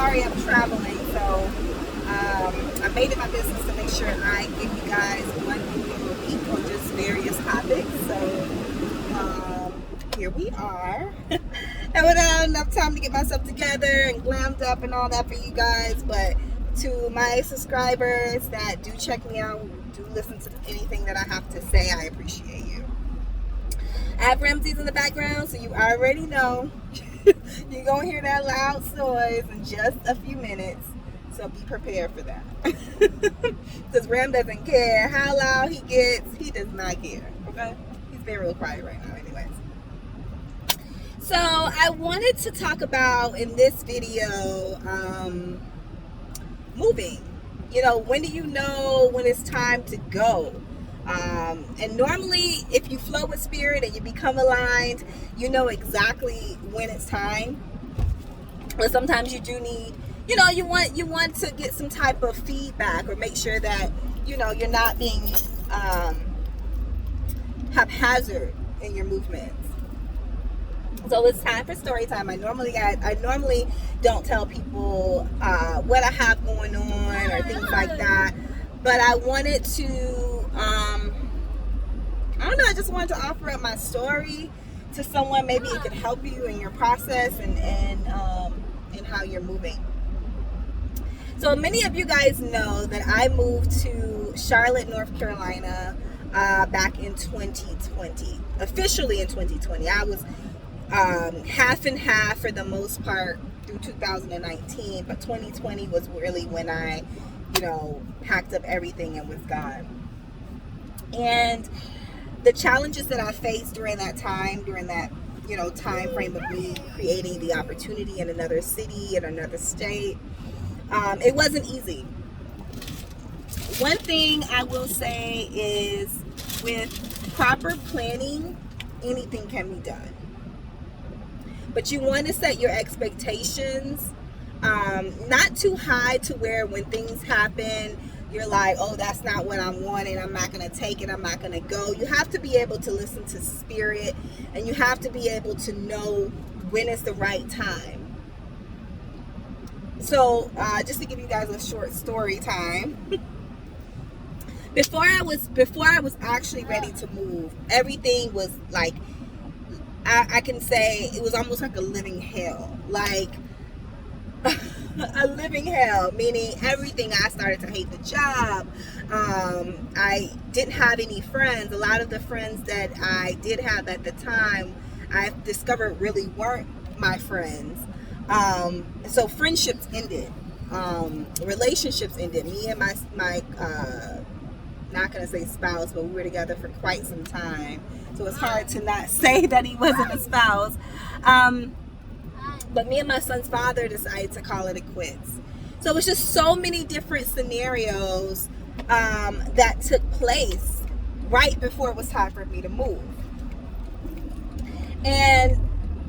sorry I'm traveling, so I made it my business to make sure I give you guys one video a week on just various topics. So here we are. I would have enough time to get myself together and glammed up and all that for you guys, but to my subscribers that do check me out, do listen to anything that I have to say, I appreciate you. I have Ramses in the background, so you already know you're going to hear that loud noise in just a few minutes, so be prepared for that. Because Ram doesn't care how loud he gets, he does not care, okay? He's being real quiet right now anyways. So I wanted to talk about in this video moving. You know, when do you know when it's time to go? And normally if you flow with spirit and you become aligned, you know exactly when it's time. But sometimes you do need, you know, you want to get some type of feedback or make sure that, you know, you're not being haphazard in your movements. So it's time for story time. I normally don't tell people what I have going on or things like that, but I wanted to I don't know, I just wanted to offer up my story to someone. Maybe it could help you in your process and how you're moving. So many of you guys know that I moved to Charlotte, North Carolina back in 2020. Officially in 2020. I was half and half for the most part through 2019, but 2020 was really when I, you know, packed up everything and was gone. And the challenges that I faced during that time, you know, time frame of me creating the opportunity in another city, in another state, it wasn't easy. One thing I will say is with proper planning, anything can be done. But you want to set your expectations not too high to where when things happen, you're like, oh, that's not what I'm wanting. I'm not going to take it. I'm not going to go. You have to be able to listen to spirit, and you have to be able to know when is the right time. So just to give you guys a short story time. Before I was actually ready to move, everything was like, I can say it was almost like a living hell. Like a living hell, meaning everything. I started to hate the job. I didn't have any friends. A lot of the friends that I did have at the time, I discovered really weren't my friends. So friendships ended. Relationships ended. Me and my not gonna say spouse, but we were together for quite some time. So it's hard to not say that he wasn't a spouse. But me and my son's father decided to call it a quits. So it was just so many different scenarios that took place right before it was time for me to move. And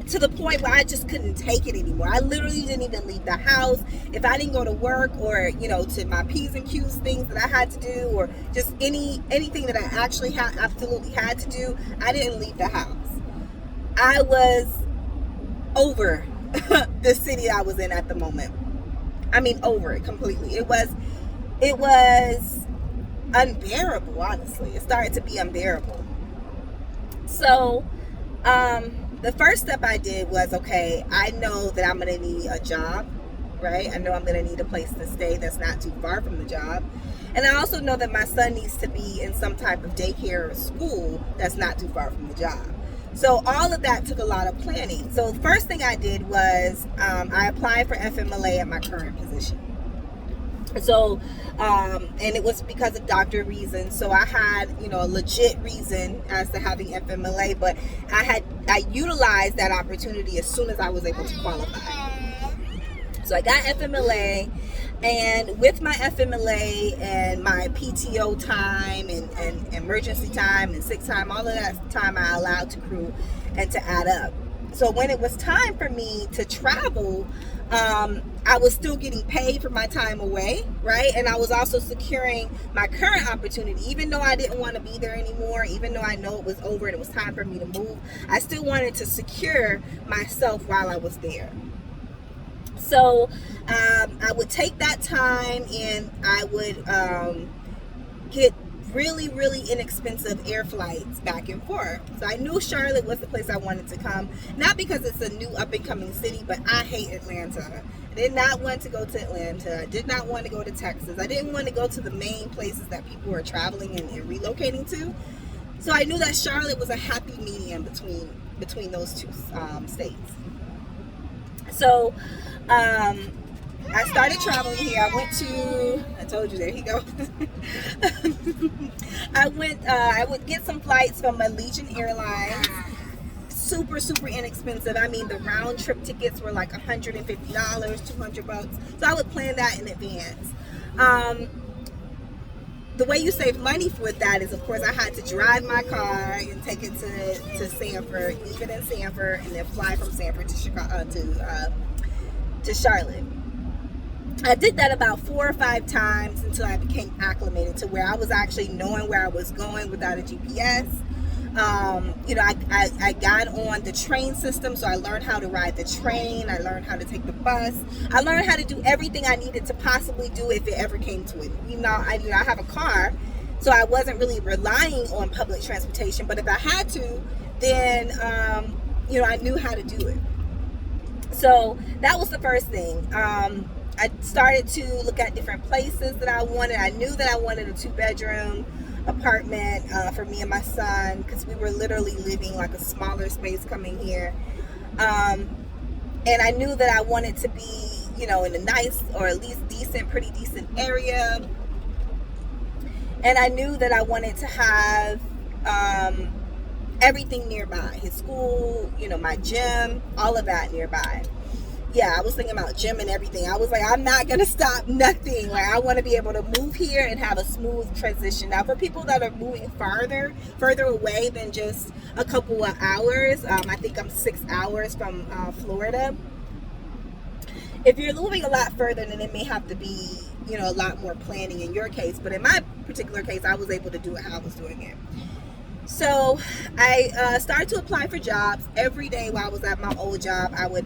to the point where I just couldn't take it anymore. I literally didn't even leave the house. If I didn't go to work or, you know, to my P's and Q's things that I had to do, or just anything that I actually absolutely had to do, I didn't leave the house. I was over the city I was in at the moment. I mean, over it completely. It was unbearable, honestly. It started to be unbearable. So, the first step I did was, okay, I know that I'm going to need a job, right? I know I'm going to need a place to stay that's not too far from the job. And I also know that my son needs to be in some type of daycare or school that's not too far from the job. So all of that took a lot of planning. So the first thing I did was I applied for FMLA at my current position. So, and it was because of doctor reasons. So I had, you know, a legit reason as to having FMLA, but I utilized that opportunity as soon as I was able to qualify. So I got FMLA, and with my FMLA and my PTO time and emergency time and sick time, all of that time I allowed to accrue and to add up. So when it was time for me to travel, I was still getting paid for my time away, right? And I was also securing my current opportunity. Even though I didn't want to be there anymore, even though I know it was over and it was time for me to move, I still wanted to secure myself while I was there. So I would take that time and I would get really, really inexpensive air flights back and forth. So I knew Charlotte was the place I wanted to come, not because it's a new up and coming city, but I hate Atlanta. I did not want to go to Atlanta. I did not want to go to Texas. I didn't want to go to the main places that people are traveling and relocating to. So I knew that Charlotte was a happy medium between those two states. So I started traveling here. I told you, there you go. I would get some flights from Allegiant Airlines. Super, super inexpensive. I mean, the round trip tickets were like $150, $200. So I would plan that in advance. The way you save money for that is, of course, I had to drive my car and take it to Sanford, leave it in Sanford, and then fly from Sanford to Chicago to Charlotte. I did that about 4 or 5 times until I became acclimated to where I was actually knowing where I was going without a GPS. I got on the train system, so I learned how to ride the train. I learned how to take the bus. I learned how to do everything I needed to possibly do if it ever came to it. I have a car, so I wasn't really relying on public transportation. But if I had to, then I knew how to do it. So that was the first thing. I started to look at different places that I wanted. I knew that I wanted a 2-bedroom apartment for me and my son, because we were literally living like a smaller space coming here. And I knew that I wanted to be, in a nice, or at least pretty decent area. And I knew that I wanted to have everything nearby. His school, my gym, all of that nearby. Yeah, I was thinking about gym and everything. I was like, I'm not going to stop nothing. Like, I want to be able to move here and have a smooth transition. Now, for people that are moving further away than just a couple of hours, I think I'm 6 hours from Florida. If you're moving a lot further, then it may have to be, a lot more planning in your case. But in my particular case, I was able to do it how I was doing it. So I started to apply for jobs every day while I was at my old job. I would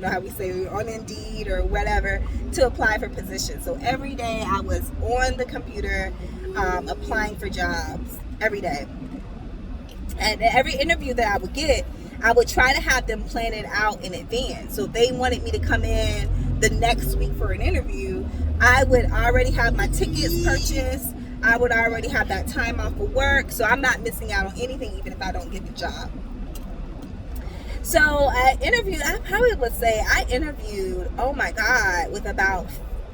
how we say on Indeed or whatever, to apply for positions. So every day I was on the computer applying for jobs every day. And every interview that I would get, I would try to have them plan it out in advance. So if they wanted me to come in the next week for an interview, I would already have my tickets purchased. I would already have that time off of work. So I'm not missing out on anything, even if I don't get the job. So I interviewed, oh my God, with about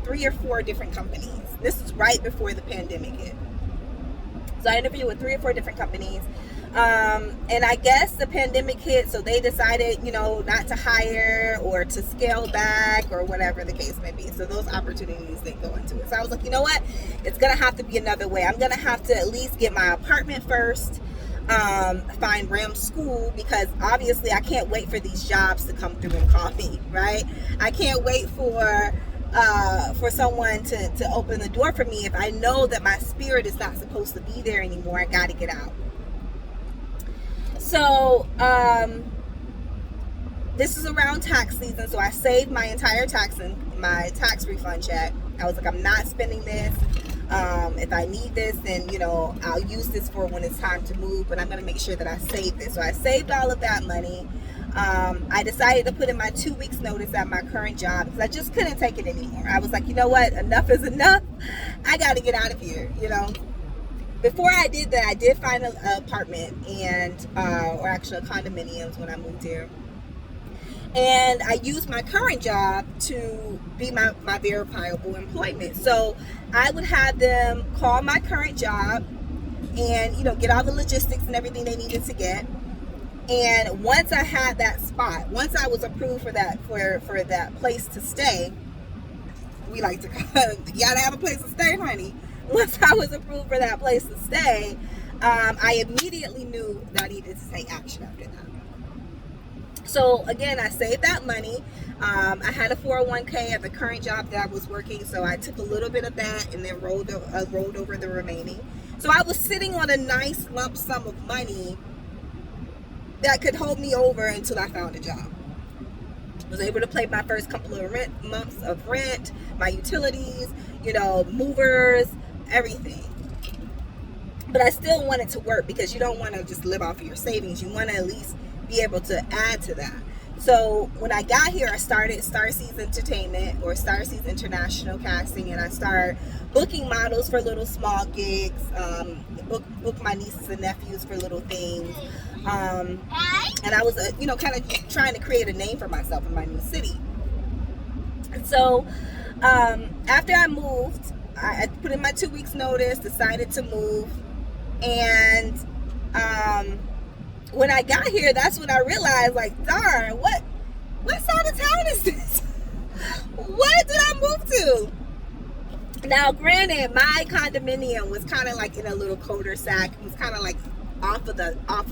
3 or 4 different companies. This is right before the pandemic hit. So I interviewed with 3 or 4 different companies. And I guess the pandemic hit, so they decided, not to hire or to scale back or whatever the case may be. So those opportunities didn't go into it. So I was like, you know what? It's going to have to be another way. I'm going to have to at least get my apartment first. Find Ram school, because obviously I can't wait for these jobs to come through and call me, right? I can't wait for someone to open the door for me if I know that my spirit is not supposed to be there anymore. I got to get out. So this is around tax season, so I saved my entire tax refund check. I was like, I'm not spending this. If I need this, then, I'll use this for when it's time to move, but I'm going to make sure that I save this. So I saved all of that money. I decided to put in my 2 weeks notice at my current job because I just couldn't take it anymore. I was like, you know what? Enough is enough. I got to get out of here, Before I did that, I did find an apartment or actually a condominiums when I moved here. And I used my current job to be my verifiable employment. So I would have them call my current job and, get all the logistics and everything they needed to get. And once I had that spot, once I was approved for that place to stay, we like to you gotta have a place to stay, honey. Once I was approved for that place to stay, I immediately knew that I needed to take action after that. So again, I saved that money. I had a 401k at the current job that I was working, so I took a little bit of that and then rolled over the remaining. So I was sitting on a nice lump sum of money that could hold me over until I found a job. Was able to pay my first couple of months of rent, my utilities, movers, everything. But I still wanted to work, because you don't want to just live off of your savings. You want to at least be able to add to that. So when I got here, I started Starseeds Entertainment, or Starseeds International Casting, and I started booking models for little small gigs, book my nieces and nephews for little things. And I was, kind of trying to create a name for myself in my new city. And so after I moved, I put in my 2 weeks notice, decided to move. And when I got here, that's when I realized, like, darn, what side of town is this? What did I move to? Now, granted, my condominium was kind of like in a little cul-de-sac. It was kind of like off of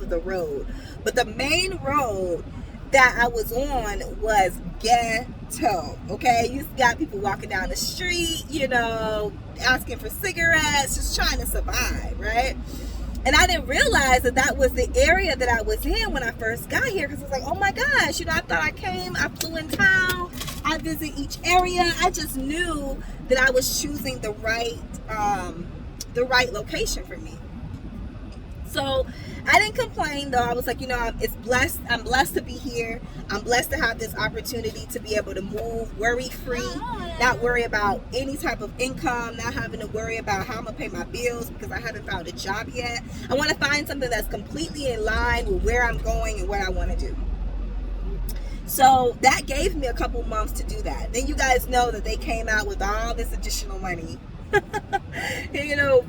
the road. But the main road that I was on was ghetto. Okay, you got people walking down the street, asking for cigarettes, just trying to survive, right? And I didn't realize that was the area that I was in when I first got here, because I was like, oh my gosh, I thought I flew in town, I visit each area. I just knew that I was choosing the right location for me. So I didn't complain, though. I was like, it's blessed. I'm blessed to be here. I'm blessed to have this opportunity to be able to move worry-free, not worry about any type of income, not having to worry about how I'm going to pay my bills because I haven't found a job yet. I want to find something that's completely in line with where I'm going and what I want to do. So that gave me a couple months to do that. Then you guys know that they came out with all this additional money.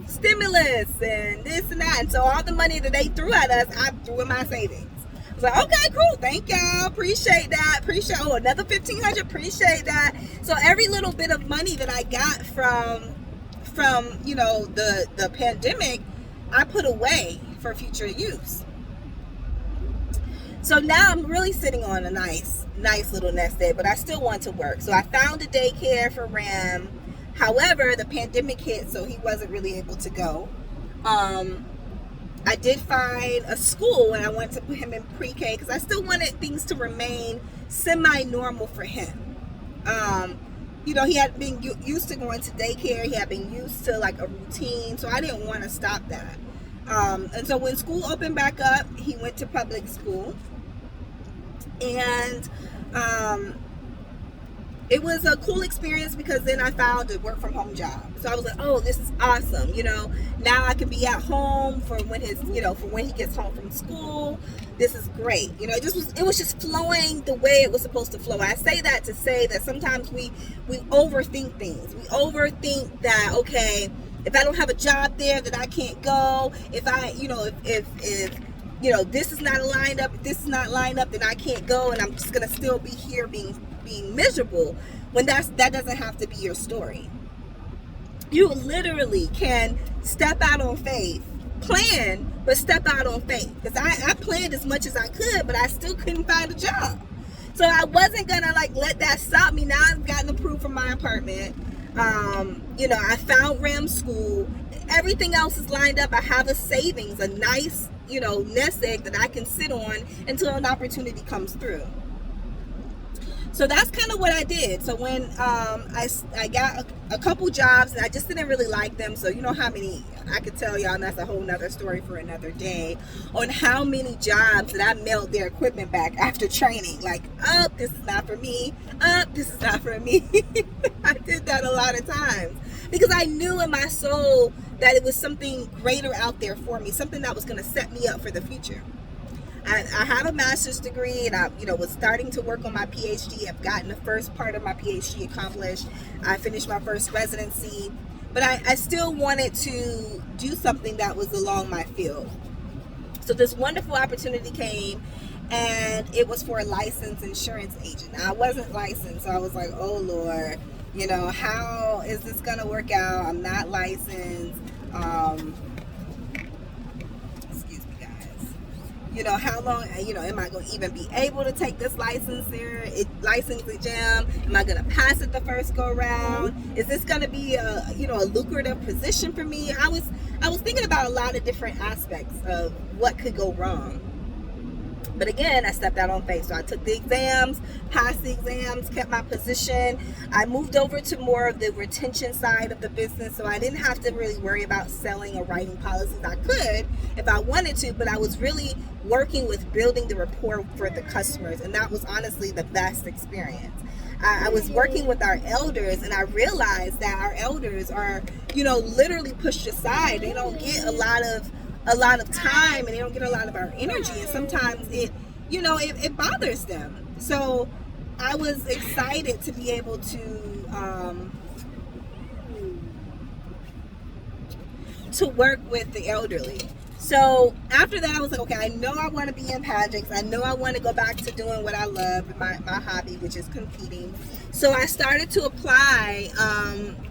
Stimulus and this and that. And so all the money that they threw at us, I threw in my savings. I was like, okay, cool, thank y'all, appreciate that, another $1,500, appreciate that. So every little bit of money that I got from the pandemic, I put away for future use. So now I'm really sitting on a nice little nest egg, but I still want to work. So I found a daycare for Ram. However, the pandemic hit, so he wasn't really able to go. I did find a school, and I wanted to put him in pre-K because I still wanted things to remain semi-normal for him. He had been used to going to daycare. He had been used to like a routine, so I didn't want to stop that. And so when school opened back up, he went to public school. And it was a cool experience because then I found a work from home job. So I was like, oh, this is awesome. Now I can be at home for when he gets home from school. This is great. It was just flowing the way it was supposed to flow. I say that to say that sometimes we overthink things. We overthink that, okay, if I don't have a job there, that I can't go. If I, if this is not lined up, then I can't go, and I'm just gonna still be here being miserable, when that doesn't have to be your story. You literally can step out on faith, plan, but step out on faith. Because I planned as much as I could, but I still couldn't find a job. So I wasn't gonna let that stop me. Now I've gotten approved for my apartment. I found Ram school. Everything else is lined up. I have a savings, a nice, nest egg that I can sit on until an opportunity comes through. So that's kind of what I did. So when I got a couple jobs, and I just didn't really like them. So how many, I could tell y'all, and that's a whole nother story for another day, on how many jobs that I mailed their equipment back after training. Like, oh, this is not for me. Oh, this is not for me. I did that a lot of times because I knew in my soul that it was something greater out there for me, something that was going to set me up for the future. I have a master's degree, and I, was starting to work on my PhD. I've gotten the first part of my PhD accomplished. I finished my first residency, but I still wanted to do something that was along my field. So this wonderful opportunity came, and it was for a licensed insurance agent. Now, I wasn't licensed, so I was like, oh Lord, how is this gonna work out? I'm not licensed. How long, am I going to even be able to take this licensing exam? Am I going to pass it the first go around? Is this going to be a lucrative position for me? I was thinking about a lot of different aspects of what could go wrong. But again, I stepped out on faith. So I took the exams, passed the exams, kept my position. I moved over to more of the retention side of the business. So I didn't have to really worry about selling or writing policies. I could if I wanted to, but I was really working with building the rapport for the customers. And that was honestly the best experience. I was working with our elders, and I realized that our elders are, literally pushed aside. They don't get a lot of time, and they don't get a lot of our energy, and sometimes it bothers them. So I was excited to be able to work with the elderly. So after that, I was like, okay, I know I want to be in pageants. I know I want to go back to doing what I love, my hobby, which is competing. So I started to apply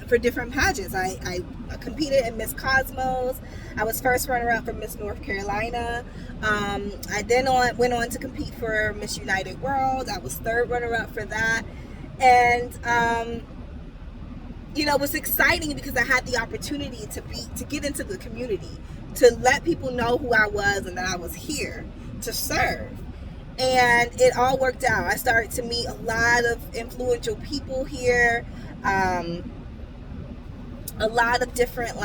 for different pageants. I competed in Miss Cosmos. I was first runner-up for Miss North Carolina. I then went on to compete for Miss United World. I was third runner-up for that. And it was exciting because I had the opportunity to get into the community, to let people know who I was and that I was here to serve. And it all worked out. I started to meet a lot of influential people here, a lot of different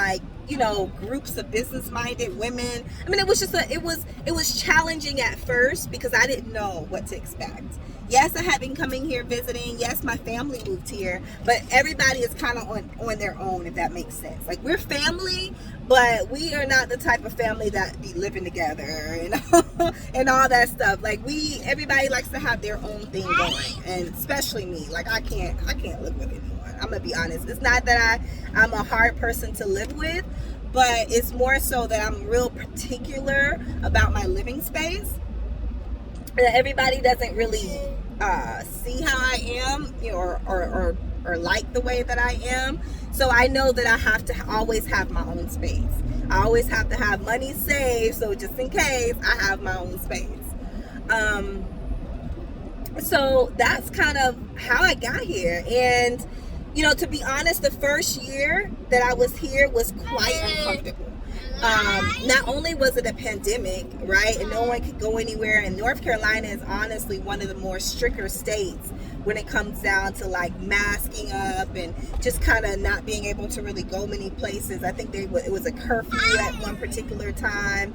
groups of business-minded women. I mean, it was just it was challenging at first because I didn't know what to expect. Yes, I had been coming here visiting. Yes, my family moved here, but everybody is kind of on their own, if that makes sense. Like, we're family, but we are not the type of family that be living together and all that stuff. Like, everybody likes to have their own thing going, and especially me. Like, I can't live with anyone. I'm gonna be honest. It's not that I'm a hard person to live with, but it's more so that I'm real particular about my living space. Everybody doesn't really see how I am, or like the way that I am. So I know that I have to always have my own space. I always have to have money saved, so just in case, I have my own space. So that's kind of how I got here. And to be honest, the first year that I was here was quite uncomfortable. Not only was it a pandemic, right, and no one could go anywhere, and North Carolina is honestly one of the more stricter states when it comes down to masking up and just kind of not being able to really go many places. I think it was a curfew at one particular time.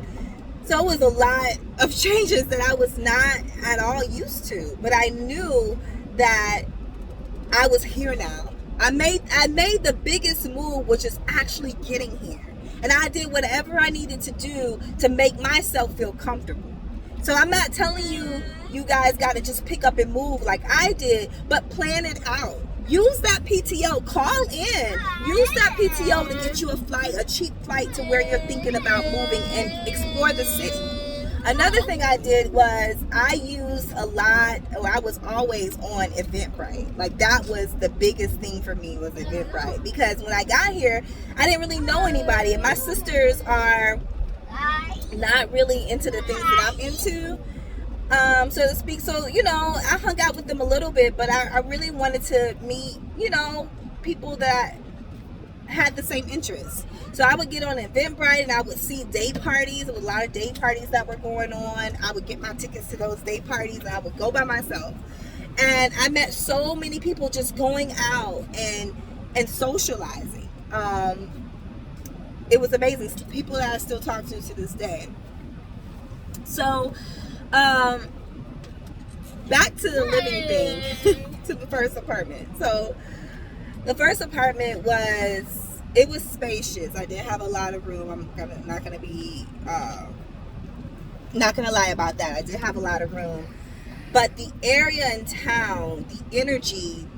So it was a lot of changes that I was not at all used to, but I knew that I was here now. I made the biggest move, which is actually getting here. And I did whatever I needed to do to make myself feel comfortable. So I'm not telling you guys got to just pick up and move like I did, but plan it out. Use that PTO. Call in. Use that PTO to get you a cheap flight to where you're thinking about moving and explore the city. Another thing I did was I was always on Eventbrite. Like, that was the biggest thing for me, was Eventbrite. Because when I got here, I didn't really know anybody. And my sisters are not really into the things that I'm into, so to speak. So, I hung out with them a little bit, but I really wanted to meet, people that had the same interests. So I would get on Eventbrite and I would see day parties. There was a lot of day parties that were going on. I would get my tickets to those day parties and I would go by myself. And I met so many people just going out and socializing. It was amazing. People that I still talk to this day. So, back to the living thing, to the first apartment. So the first apartment was spacious. I did have a lot of room. I'm not gonna lie about that. I did have a lot of room, but the area in town, the energy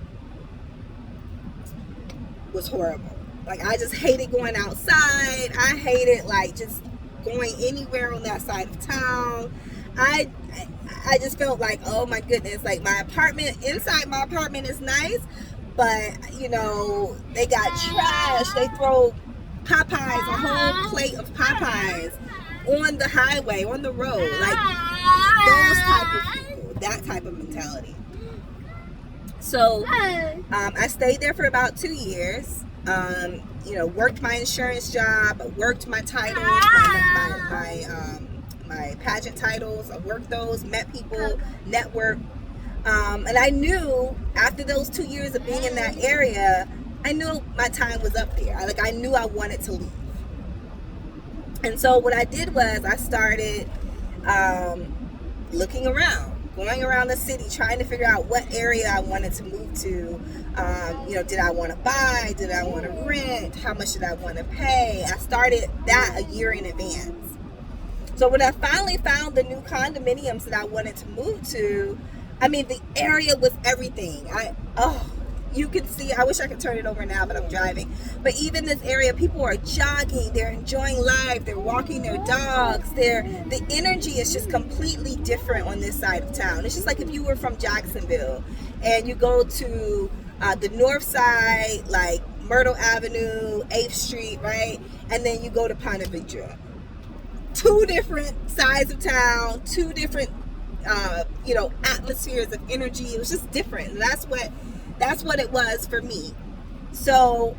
was horrible. Like, I just hated going outside. I hated just going anywhere on that side of town. I just felt like, oh my goodness, like, inside my apartment is nice, but they got trash. They throw Popeyes, a whole plate of Popeyes on the highway, on the road, like those type of people, that type of mentality. So I stayed there for about 2 years. Worked my insurance job, worked my titles, my pageant titles. I worked those, met people, networked. And I knew after those 2 years of being in that area, I knew my time was up there. I knew I wanted to leave. And so what I did was I started looking around, going around the city, trying to figure out what area I wanted to move to. Did I want to buy? Did I want to rent? How much did I want to pay? I started that a year in advance. So when I finally found the new condominiums that I wanted to move to, I mean, the area was everything. You can see, I wish I could turn it over now, but I'm driving. But even this area, people are jogging, they're enjoying life, they're walking their dogs, the energy is just completely different on this side of town. It's just like if you were from Jacksonville and you go to the north side, like Myrtle Avenue, 8th Street, right? And then you go to Ponte Vedra. Two different sides of town, two different, atmospheres of energy. It was just different. And that's what it was for me. So,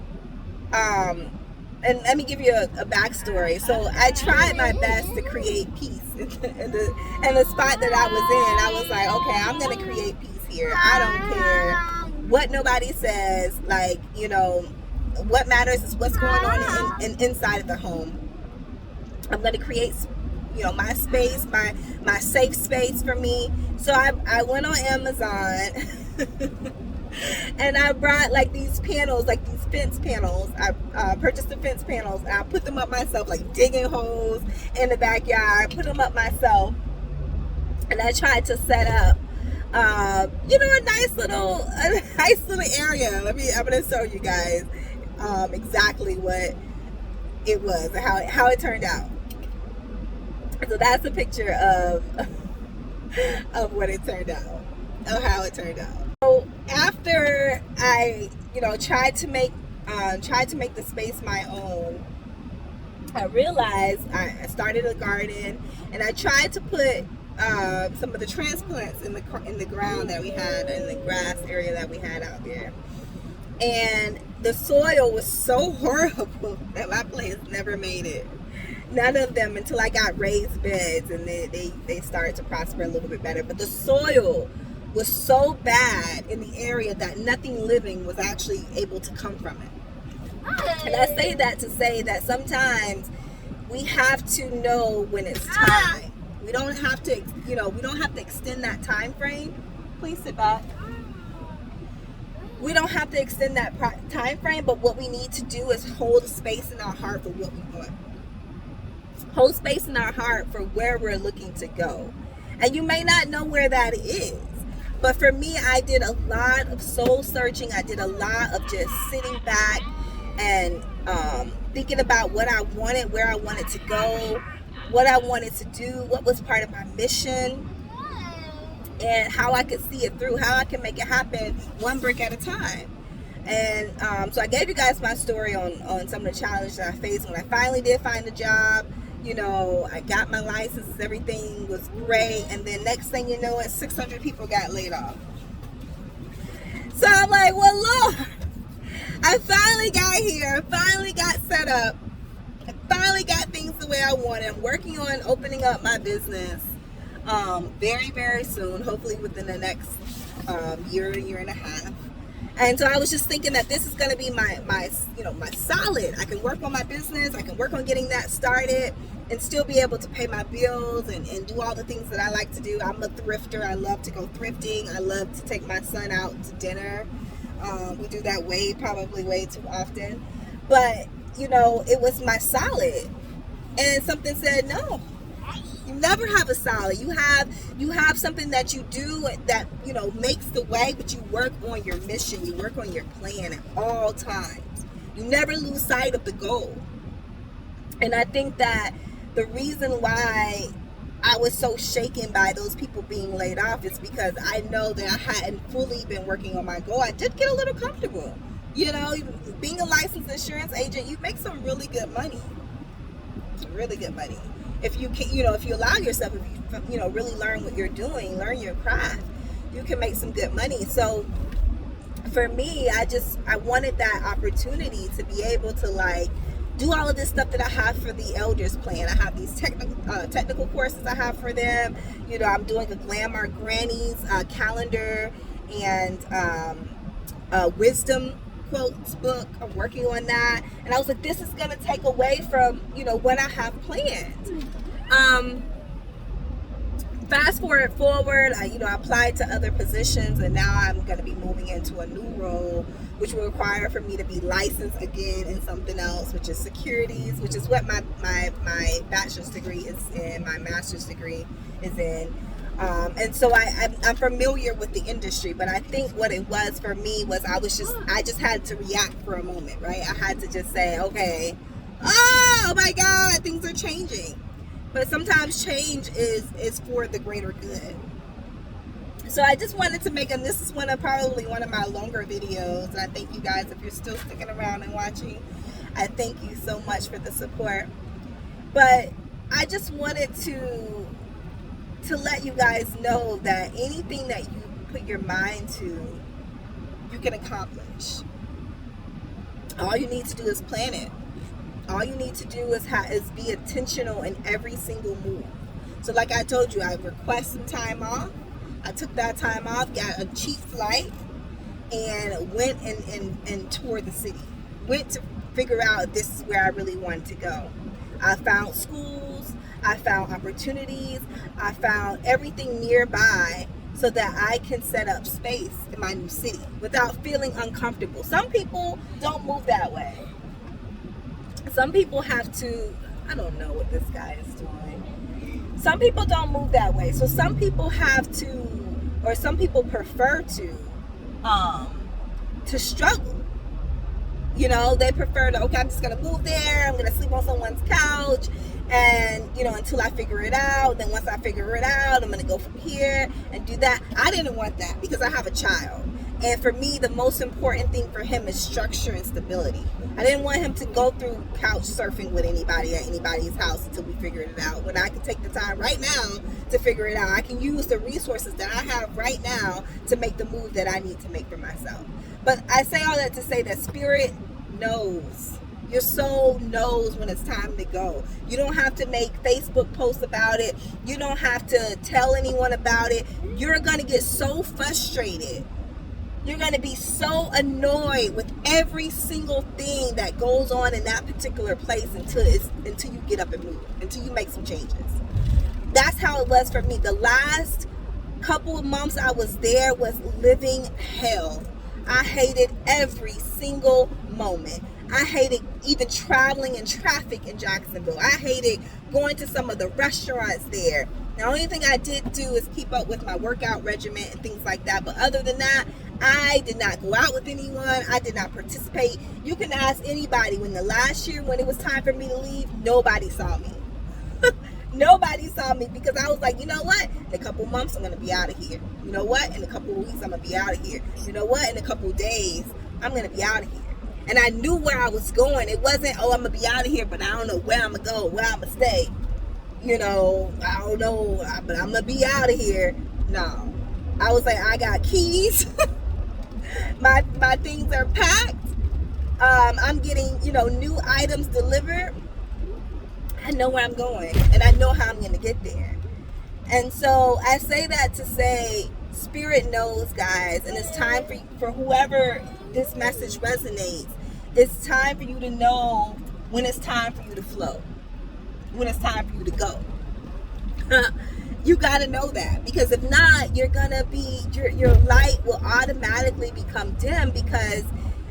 and let me give you a backstory. So I tried my best to create peace in the spot that I was in. I was like, okay, I'm going to create peace here. I don't care what nobody says. What matters is what's going on inside of the home. I'm going to create, my space, my safe space for me. So I went on Amazon and I brought these panels, these fence panels. I purchased the fence panels and I put them up myself, digging holes in the backyard, put them up myself. And I tried to set up, a nice little area. I'm going to show you guys exactly what it was and how it turned out. So that's a picture of what it turned out, of how it turned out. So after I, tried to make the space my own, I realized I started a garden and I tried to put some of the transplants in the ground that we had, in the grass area that we had out there. And the soil was so horrible that my plants never made it. None of them, until I got raised beds and they started to prosper a little bit better. But the soil was so bad in the area that nothing living was actually able to come from it. And I say that to say that sometimes we have to know when it's time. We don't have to, we don't have to extend that time frame. Please sit back. We don't have to extend that time frame, but what we need to do is hold space in our heart for what we want. Hold space in our heart for where we're looking to go. And you may not know where that is. But for me, I did a lot of soul searching. I did a lot of just sitting back and thinking about what I wanted, where I wanted to go, what I wanted to do, what was part of my mission, and how I could see it through, how I can make it happen one brick at a time. And so I gave you guys my story on some of the challenges that I faced when I finally did find a job. I got my license, everything was great, and then next thing you know, 600 people got laid off. So I'm like, well, Lord, I finally got here, I finally got set up, I finally got things the way I wanted. I'm working on opening up my business very, very soon, hopefully within the next year and a half. And so I was just thinking that this is going to be my solid. I can work on my business. I can work on getting that started and still be able to pay my bills and do all the things that I like to do. I'm a thrifter. I love to go thrifting. I love to take my son out to dinner. We do that probably way too often. But, it was my solid. And something said, no. You never have a solid. You have something that you do that makes the way, but you work on your mission. You work on your plan at all times. You never lose sight of the goal. And I think that the reason why I was so shaken by those people being laid off is because I know that I hadn't fully been working on my goal. I did get a little comfortable. Being a licensed insurance agent, you make some really good money. Really good money. If you can, if you allow yourself, if you really learn what you're doing, learn your craft, you can make some good money. So for me, I wanted that opportunity to be able to do all of this stuff that I have for the elders plan. I have these technical courses I have for them. You know, I'm doing a Glamour Grannies calendar and wisdom quotes book. I'm working on that. And I was like, this is going to take away from, you know, what I have planned. Fast forward, I applied to other positions, and now I'm going to be moving into a new role, which will require for me to be licensed again in something else, which is securities, which is what my bachelor's degree is in, my master's degree is in. And so I'm familiar with the industry, but I think what it was for me was I just had to react for a moment, right? I had to just say, okay, oh my God, things are changing. But sometimes change is for the greater good. So I just wanted to and this is probably one of my longer videos. And I thank you guys, if you're still sticking around and watching, I thank you so much for the support. But I just wanted to let you guys know that anything that you put your mind to, you can accomplish. All you need to do is plan it. All you need to do is be intentional in every single move. So like I told you, I requested some time off. I took that time off, got a cheap flight, and went and toured the city. Went to figure out this is where I really wanted to go. I found schools, I found opportunities, I found everything nearby so that I can set up space in my new city without feeling uncomfortable. Some people don't move that way. Some people have to, I don't know what this guy is doing. Some people don't move that way. So some people have to, or some people prefer to struggle. You know, they prefer to, okay, I'm just going to move there. I'm going to sleep on someone's couch. And, you know, until I figure it out. Then once I figure it out, I'm going to go from here and do that. I didn't want that because I have a child. And for me, the most important thing for him is structure and stability. I didn't want him to go through couch surfing with anybody at anybody's house until we figured it out. When I can take the time right now to figure it out, I can use the resources that I have right now to make the move that I need to make for myself. But I say all that to say that spirit knows. Your soul knows when it's time to go. You don't have to make Facebook posts about it. You don't have to tell anyone about it. You're going to get so frustrated. You're going to be so annoyed with every single thing that goes on in that particular place until you get up and move, until you make some changes. That's how it was for me. The last couple of months I was there was living hell. I hated every single moment. I hated even traveling in traffic in Jacksonville. I hated going to some of the restaurants there. The only thing I did do is keep up with my workout regimen and things like that. But other than that, I did not go out with anyone. I did not participate. You can ask anybody. When the last year, when it was time for me to leave, nobody saw me. Nobody saw me because I was like, you know what? In a couple months, I'm going to be out of here. You know what? In a couple of weeks, I'm going to be out of here. You know what? In a couple of days, I'm going to be out of here. And I knew where I was going. It wasn't, oh, I'm going to be out of here, but I don't know where I'm going to go, where I'm going to stay. You know, I don't know, but I'm going to be out of here. No. I was like, I got keys. My things are packed. I'm getting, new items delivered. I know where I'm going, and I know how I'm going to get there. And so I say that to say, Spirit knows, guys, and it's time for whoever this message resonates. It's time for you to know when it's time for you to flow, when it's time for you to go. You got to know that, because if not, you're gonna be your light will automatically become dim, because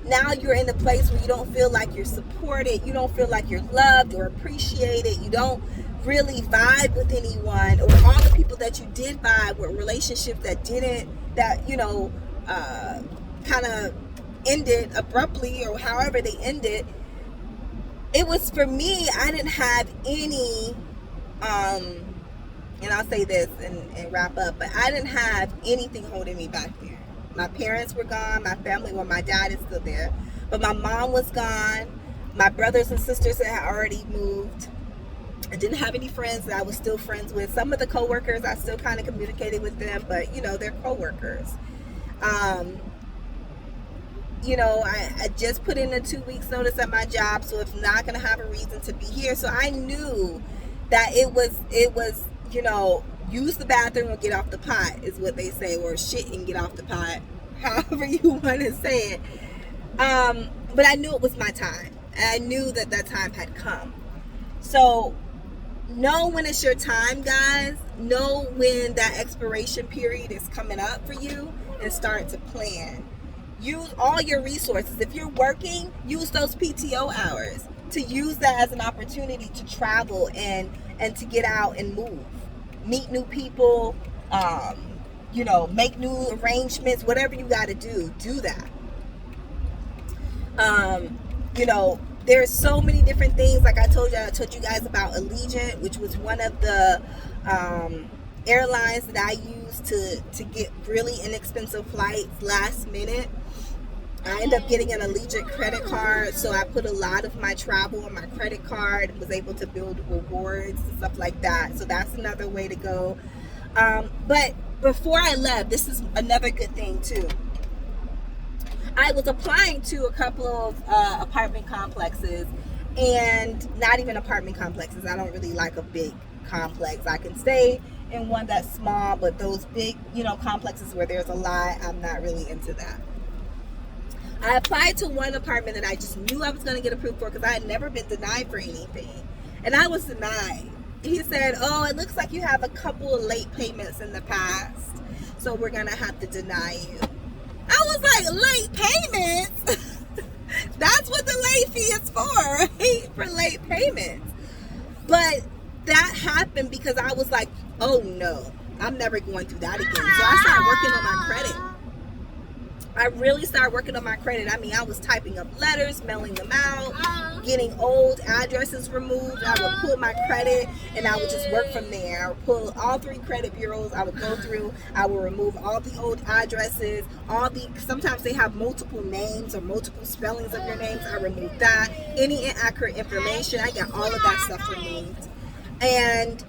now you're in a place where you don't feel like you're supported, you don't feel like you're loved or appreciated, you don't really vibe with anyone, or all the people that you did vibe with, relationships that kind of ended abruptly, or however they ended. It was, for me, I didn't have any and I'll say this and wrap up, but I didn't have anything holding me back there. My parents were gone, my family, well, my dad is still there, but my mom was gone. My brothers and sisters had already moved. I didn't have any friends that I was still friends with. Some of the coworkers, I still kind of communicated with them, but they're coworkers. I just put in a 2 weeks notice at my job, so it's not going to have a reason to be here. So I knew that it was, use the bathroom or get off the pot is what they say, or shit and get off the pot, however you want to say it. But I knew it was my time. I knew that time had come. So know when it's your time, guys. Know when that expiration period is coming up for you, and start to plan. Use all your resources. If you're working, use those PTO hours to use that as an opportunity to travel and to get out and move, meet new people, make new arrangements. Whatever you got to do that. There's so many different things. Like I told you guys about Allegiant, which was one of the airlines that I used to get really inexpensive flights last minute. I ended up getting an Allegiant credit card, so I put a lot of my travel on my credit card, was able to build rewards and stuff like that. So that's another way to go. But before I left, this is another good thing too. I was applying to a couple of apartment complexes, and not even apartment complexes. I don't really like a big complex. I can stay in one that's small, but those big, complexes where there's a lot, I'm not really into that. I applied to one apartment that I just knew I was going to get approved for because I had never been denied for anything. And I was denied. He said, oh, it looks like you have a couple of late payments in the past, so we're going to have to deny you. I was like, late payments? That's what the late fee is for, right? For late payments. But that happened because I was like, oh no, I'm never going through that again. So I started working on my credit. I really started working on my credit. I mean, I was typing up letters, mailing them out, getting old addresses removed. I would pull my credit and I would just work from there. I would pull all 3 credit bureaus. I would go through, I would remove all the old addresses, sometimes they have multiple names or multiple spellings of your names. I removed that. Any inaccurate information, I got all of that stuff removed. And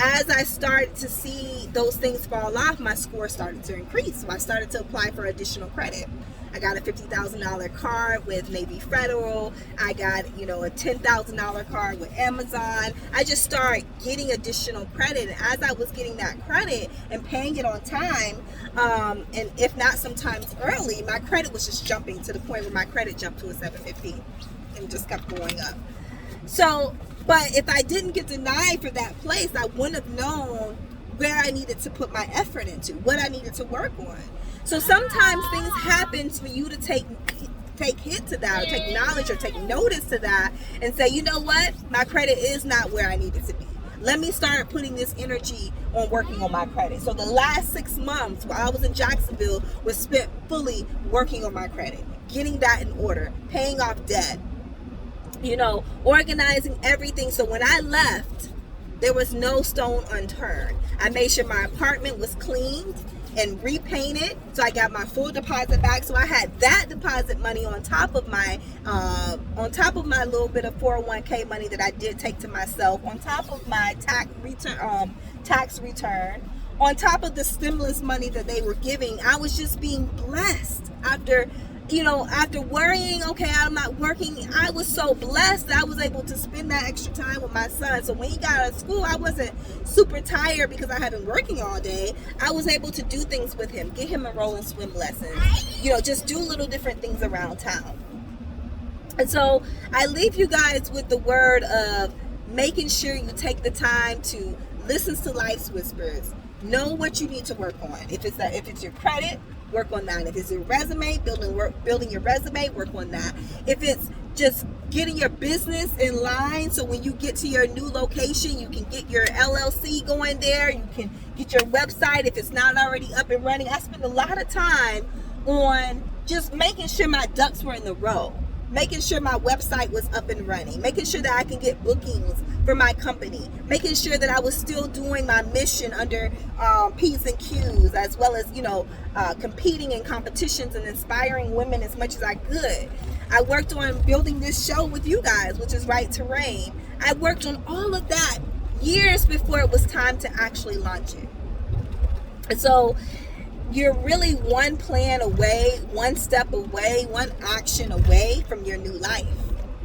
as I started to see those things fall off, my score started to increase. So I started to apply for additional credit. I got a $50,000 card with Navy Federal. I got, a $10,000 card with Amazon. I just started getting additional credit. And as I was getting that credit and paying it on time, and if not sometimes early, my credit was just jumping to the point where my credit jumped to a 750 and just kept going up. So, but if I didn't get denied for that place, I wouldn't have known where I needed to put my effort into, what I needed to work on. So sometimes things happen for you to take hit to that, or take knowledge or take notice to that, and say, you know what, my credit is not where I need it to be. Let me start putting this energy on working on my credit. So the last 6 months while I was in Jacksonville was spent fully working on my credit, getting that in order, paying off debt, organizing everything. So when I left, there was no stone unturned. I made sure my apartment was cleaned and repainted, so I got my full deposit back. So I had that deposit money on top of my little bit of 401k money that I did take to myself, on top of my tax return, on top of the stimulus money that they were giving. I was just being blessed after worrying, okay, I'm not working. I was so blessed that I was able to spend that extra time with my son. So when he got out of school, I wasn't super tired because I had been working all day. I was able to do things with him, get him enrolled in swim lessons, just do little different things around town. And so I leave you guys with the word of making sure you take the time to listen to life's whispers. Know what you need to work on. If it's your credit, work on that. If it's your resume, building your resume, work on that. If it's just getting your business in line, so when you get to your new location, you can get your LLC going there, you can get your website if it's not already up and running. I spend a lot of time on just making sure my ducks were in the row, making sure my website was up and running, making sure that I can get bookings for my company, making sure that I was still doing my mission under P's and Q's, as well as, competing in competitions and inspiring women as much as I could. I worked on building this show with you guys, which is Right to Reign. I worked on all of that years before it was time to actually launch it. And so you're really one plan away, one step away, one action away from your new life.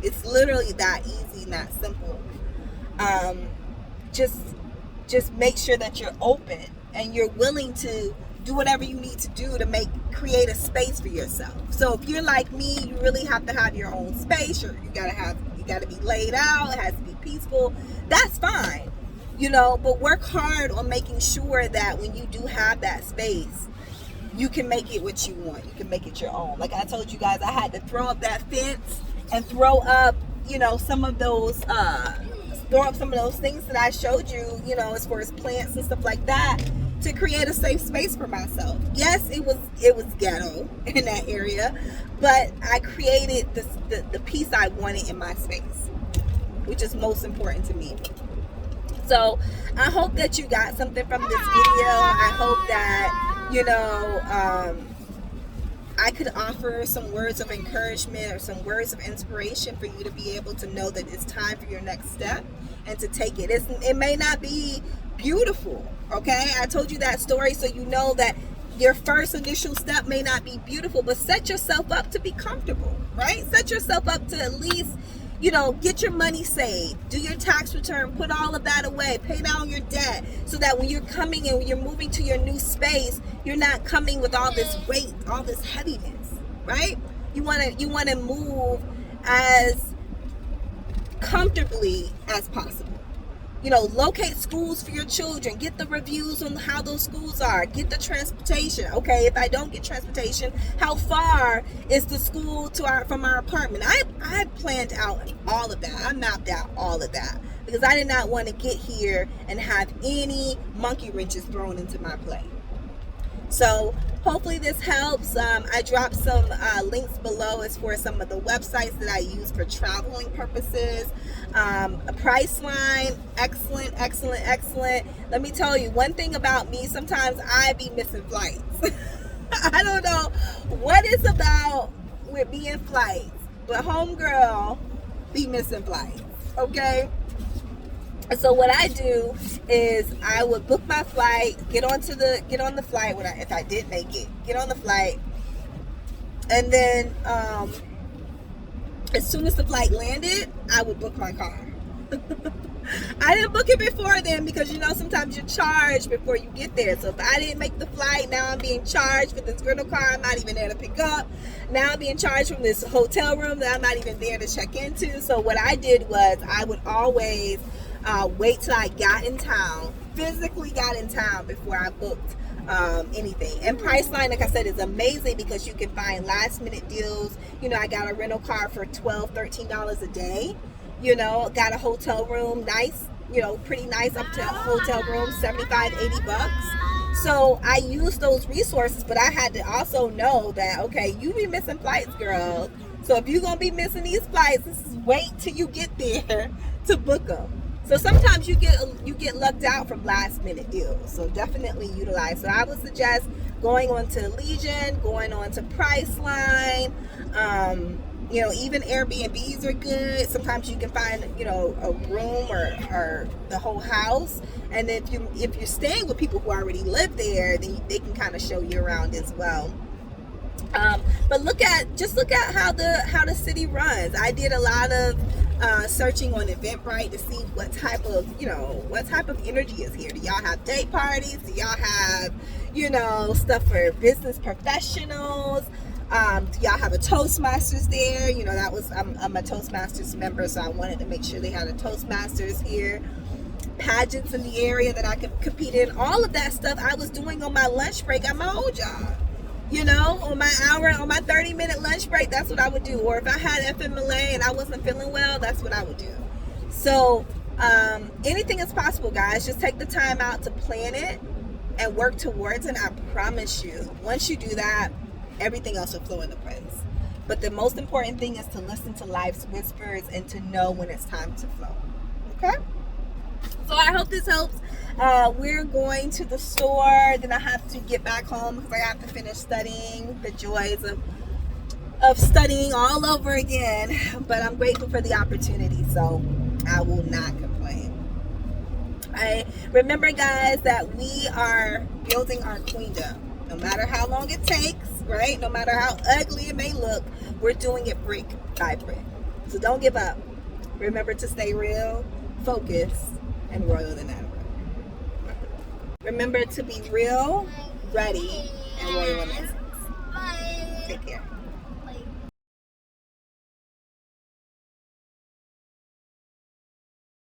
It's literally that easy and that simple. Just make sure that you're open and you're willing to do whatever you need to do to create a space for yourself. So if you're like me, you really have to have your own space, or you gotta be laid out, it has to be peaceful. That's fine, but work hard on making sure that when you do have that space, you can make it what you want. You can make it your own. Like I told you guys, I had to throw up that fence and throw up, some of those things that I showed you, as far as plants and stuff like that, to create a safe space for myself. Yes, it was ghetto in that area, but I created the peace I wanted in my space, which is most important to me. So I hope that you got something from this video. I hope that, I could offer some words of encouragement or some words of inspiration for you to be able to know that it's time for your next step and to take it. It may not be beautiful, okay? I told you that story so you know that your first initial step may not be beautiful, but set yourself up to be comfortable, right? Set yourself up to at least, get your money saved, do your tax return, put all of that away, pay down your debt, so that when you're coming and when you're moving to your new space, you're not coming with all this weight, all this heaviness, right? You want to move as comfortably as possible. Locate schools for your children. Get the reviews on how those schools are. Get the transportation. Okay, if I don't get transportation, how far is the school from our apartment? I planned out all of that. I mapped out all of that because I did not want to get here and have any monkey wrenches thrown into my plane. So hopefully this helps. I dropped some links below as for some of the websites that I use for traveling purposes. A Priceline, excellent. Let me tell you one thing about me. Sometimes I be missing flights. I don't know what it's about with me in flights, but homegirl be missing flights, okay? So what I do is I would book my flight, get on the flight if I did make it, get on the flight, and then as soon as the flight landed, I would book my car. I didn't book it before then because sometimes you're charged before you get there. So if I didn't make the flight, now I'm being charged for this rental car I'm not even there to pick up. Now I'm being charged from this hotel room that I'm not even there to check into. So what I did was I would always wait till I physically got in town before I booked anything. And Priceline, like I said, is amazing because you can find last minute deals. I got a rental car for $12, $13 a day. Got a hotel room, nice, pretty nice, up to a hotel room, $75, $80. So I used those resources, but I had to also know that, okay, you be missing flights, girl. So if you're going to be missing these flights, wait till you get there to book them. So sometimes you get lucked out from last minute deals. So definitely utilize. So I would suggest going on to Legion, going on to Priceline. Even Airbnbs are good. Sometimes you can find, a room or the whole house. And if you're staying with people who already live there, then they can kind of show you around as well. But look at how the city runs. I did a lot of searching on Eventbrite to see what type of energy is here. Do y'all have day parties? Do y'all have stuff for business professionals? Do y'all have a Toastmasters there? I'm a Toastmasters member, so I wanted to make sure they had a Toastmasters here. Pageants in the area that I could compete in. All of that stuff I was doing on my lunch break at my old job. On my 30-minute lunch break, that's what I would do. Or if I had FMLA and I wasn't feeling well, that's what I would do. So anything is possible, guys. Just take the time out to plan it and work towards it. I promise you, once you do that, everything else will flow into place. But the most important thing is to listen to life's whispers and to know when it's time to flow. Okay? So I hope this helps. We're going to the store. Then I have to get back home because I have to finish studying. The joys of studying all over again. But I'm grateful for the opportunity, so I will not complain. I remember, guys, that we are building our queendom. No matter how long it takes, right? No matter how ugly it may look, we're doing it brick by brick. So don't give up. Remember to stay real, focused, and royal than ever. Remember to be real, ready, and royal in essence. Take care.